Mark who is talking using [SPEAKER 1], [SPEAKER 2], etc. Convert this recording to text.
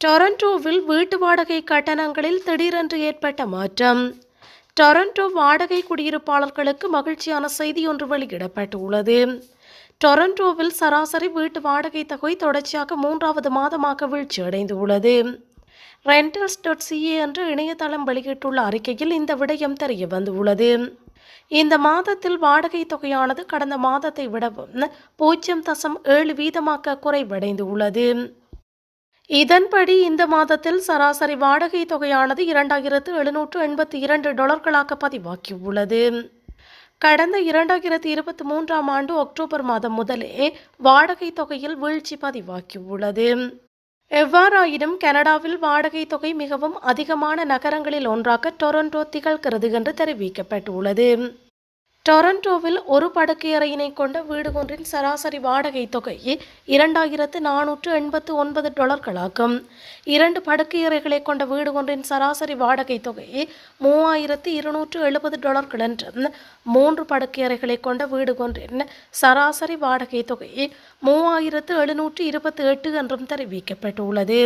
[SPEAKER 1] டொரண்டோவில் வீட்டு வாடகை கட்டணங்களில் திடீரென்று ஏற்பட்ட மாற்றம். டொரண்டோ வாடகை குடியிருப்பாளர்களுக்கு மகிழ்ச்சியான செய்தி ஒன்று வெளியிடப்பட்டுள்ளது. டொரண்டோவில் சராசரி வீட்டு வாடகை தொகை தொடர்ச்சியாக 3வது மாதமாக வீழ்ச்சியடைந்துள்ளது. rentals.ca என்ற இணையதளம் வெளியிட்டுள்ள அறிக்கையில் இந்த விடயம் தெரிய வந்துள்ளது. இந்த மாதத்தில் வாடகை தொகையானது கடந்த மாதத்தை விடவும் 0.7% குறைவடைந்துள்ளது. இதன்படி இந்த மாதத்தில் சராசரி வாடகை தொகையானது $2,782 பதிவாகியுள்ளது. கடந்த 2023ஆம் ஆண்டு அக்டோபர் மாதம் முதலே வாடகை தொகையில் வீழ்ச்சி பதிவாகியுள்ளது. எவ்வாறாயினும் கனடாவில் வாடகை தொகை மிகவும் அதிகமான நகரங்களில் ஒன்றாக டொரண்டோ திகழ்கிறது என்று தெரிவிக்கப்பட்டுள்ளது. டொரண்டோவில் ஒரு படுக்கையறையினை கொண்ட வீடு ஒன்றின் சராசரி வாடகை தொகை $2,489. 2 படுக்கையறைகளை கொண்ட வீடு ஒன்றின் சராசரி வாடகை தொகை $3,270 என்றும் 3 படுக்கையறைகளை கொண்ட வீடு ஒன்றின் சராசரி வாடகை தொகை $3,728 என்றும் தெரிவிக்கப்பட்டுள்ளது.